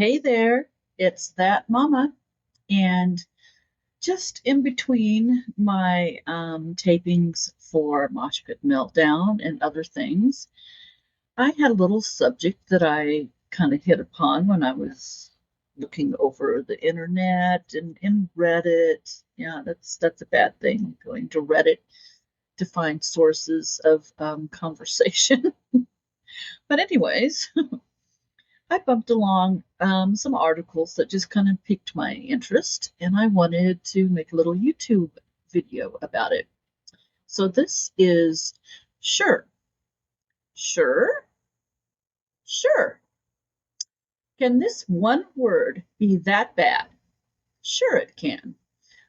Hey there, it's that mama. And just in between my tapings for Mosh Pit Meltdown and other things, I had a little subject that I kind of hit upon when I was looking over the internet and in Reddit. Yeah, that's a bad thing, going to Reddit to find sources of conversation. But anyways, I bumped along some articles that just kind of piqued my interest, and I wanted to make a little YouTube video about it. So this is sure, sure, sure. Can this one word be that bad? Sure, it can.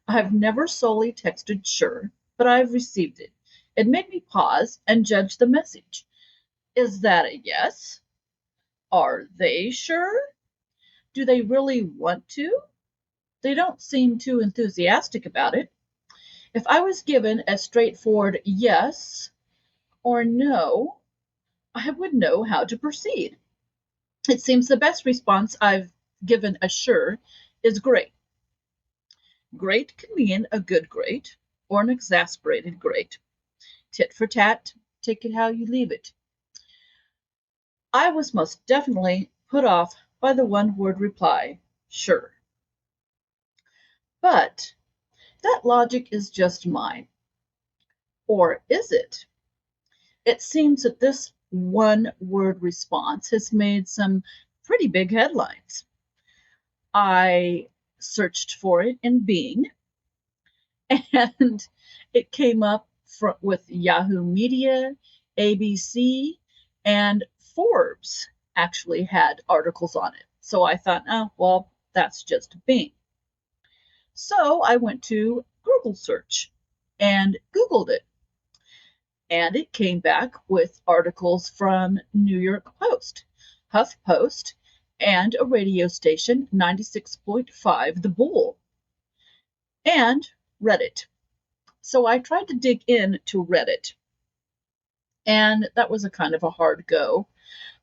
I've never solely texted sure, but I've received it. It made me pause and judge the message. Is that a yes? Are they sure? Do they really want to? They don't seem too enthusiastic about it. If I was given a straightforward yes or no, I would know how to proceed. It seems the best response I've given a sure is great. Great can mean a good great or an exasperated great. Tit for tat, take it how you leave it. I was most definitely put off by the one word reply, sure. But that logic is just mine. Or is it? It seems that this one word response has made some pretty big headlines. I searched for it in Bing, and it came up with Yahoo Media, ABC, and Forbes actually had articles on it. So I thought, oh, well, that's just Bing. So I went to Google search and Googled it. And it came back with articles from New York Post, HuffPost, and a radio station, 96.5 The Bull, and Reddit. So I tried to dig into Reddit, and that was a kind of a hard go.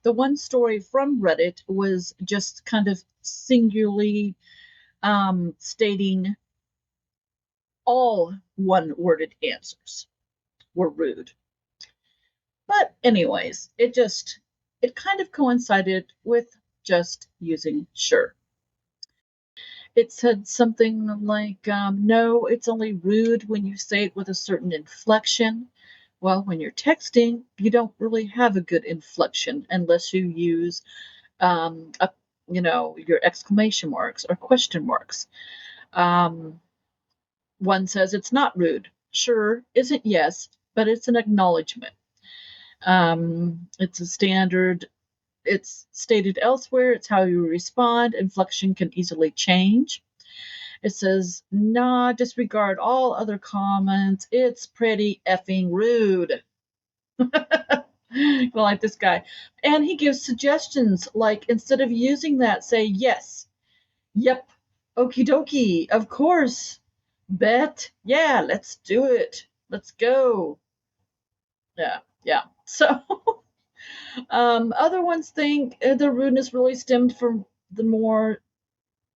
The one story from Reddit was just kind of singularly stating all one-worded answers were rude. But anyways, it kind of coincided with just using sure. It said something like, no, it's only rude when you say it with a certain inflection. Well, when you're texting, you don't really have a good inflection unless you use, your exclamation marks or question marks. One says it's not rude. Sure isn't yes, but it's an acknowledgement. It's a standard. It's stated elsewhere. It's how you respond. Inflection can easily change. It says, nah, disregard all other comments. It's pretty effing rude. I like this guy. And he gives suggestions like instead of using that, say yes. Yep. Okie dokie. Of course. Bet. Yeah, let's do it. Let's go. Yeah. So other ones think the rudeness really stemmed from the more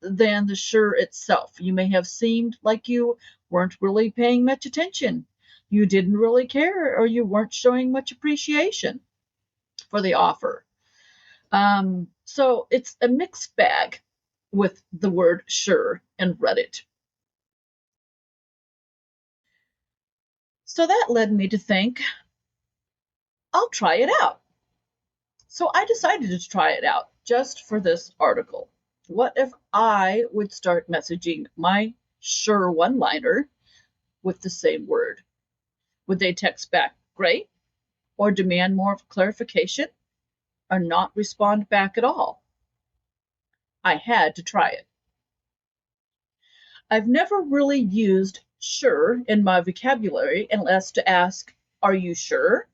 than the sure itself. You may have seemed like you weren't really paying much attention. You didn't really care, or you weren't showing much appreciation for the offer. So it's a mixed bag with the word sure in Reddit. So that led me to think, I'll try it out. So I decided to try it out just for this article. What if I would start messaging my sure one-liner with the same word? Would they text back, great, or demand more clarification, or not respond back at all? I had to try it. I've never really used sure in my vocabulary unless to ask, are you sure?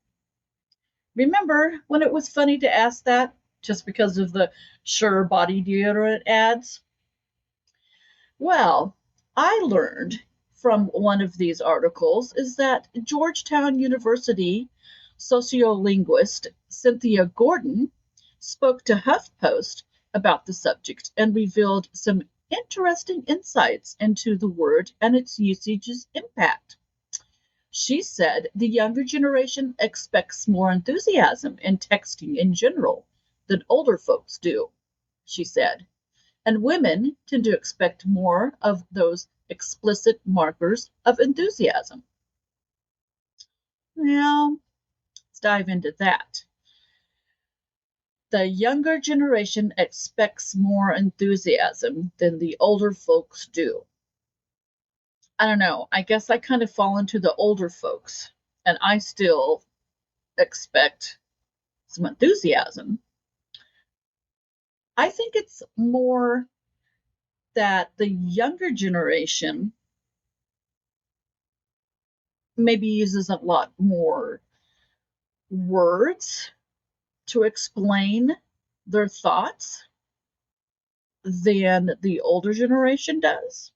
Remember when it was funny to ask that just because of the sure body deodorant ads? Well, I learned from one of these articles is that Georgetown University sociolinguist Cynthia Gordon spoke to HuffPost about the subject and revealed some interesting insights into the word and its usage's impact. She said the younger generation expects more enthusiasm in texting in general than older folks do, she said, and women tend to expect more of those explicit markers of enthusiasm. Now, let's dive into that. The younger generation expects more enthusiasm than the older folks do. I don't know. I guess I kind of fall into the older folks, and I still expect some enthusiasm. I think it's more that the younger generation maybe uses a lot more words to explain their thoughts than the older generation does.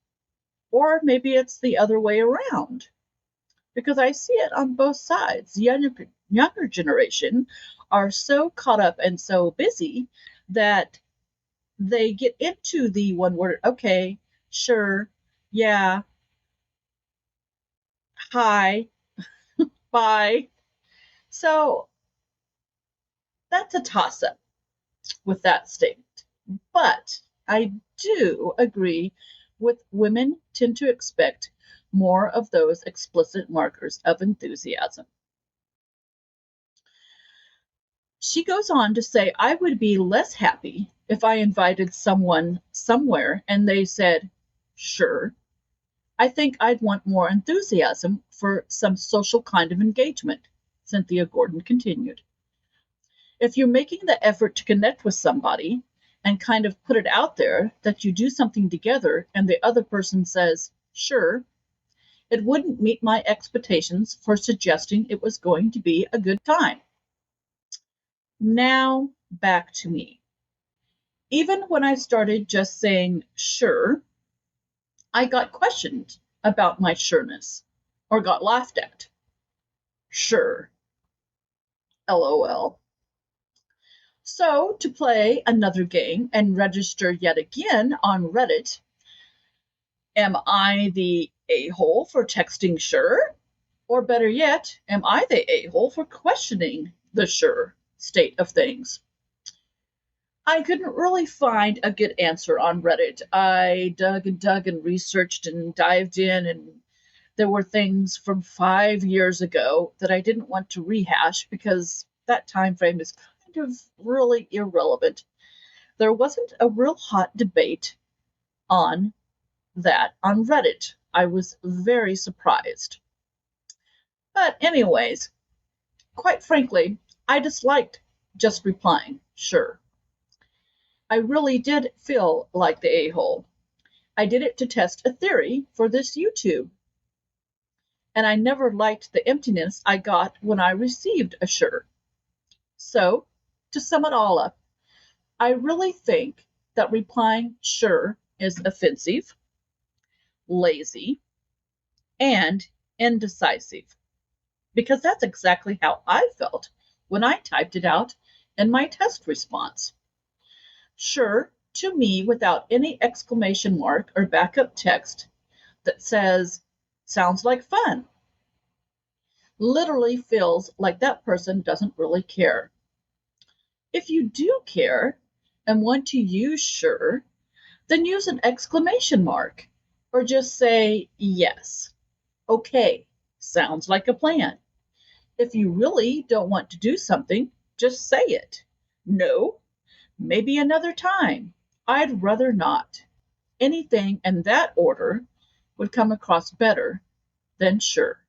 Or maybe it's the other way around, because I see it on both sides. The younger generation are so caught up and so busy that they get into the one word, okay, sure, yeah, hi, bye. So that's a toss up with that statement. But I do agree with women tend to expect more of those explicit markers of enthusiasm. She goes on to say, I would be less happy if I invited someone somewhere and they said, sure. I think I'd want more enthusiasm for some social kind of engagement, Cynthia Gordon continued. If you're making the effort to connect with somebody and kind of put it out there that you do something together and the other person says, sure, it wouldn't meet my expectations for suggesting it was going to be a good time. Now, back to me. Even when I started just saying sure, I got questioned about my sureness or got laughed at. Sure. LOL. So, to play another game and register yet again on Reddit, am I the a-hole for texting sure? Or better yet, am I the a-hole for questioning the sure state of things? I couldn't really find a good answer on Reddit. I dug and researched and dived in, and there were things from 5 years ago that I didn't want to rehash because that time frame is kind of really irrelevant. There wasn't a real hot debate on that on Reddit. I was very surprised. But anyways, quite frankly, I disliked just replying, sure. I really did feel like the a-hole. I did it to test a theory for this YouTube. And I never liked the emptiness I got when I received a sure. So, to sum it all up, I really think that replying sure is offensive, lazy, and indecisive. Because that's exactly how I felt when I typed it out in my test response. Sure, to me, without any exclamation mark or backup text that says, sounds like fun, literally feels like that person doesn't really care. If you do care and want to use sure, then use an exclamation mark or just say yes. Okay, sounds like a plan. If you really don't want to do something, just say it. No, maybe another time. I'd rather not. Anything in that order would come across better than sure.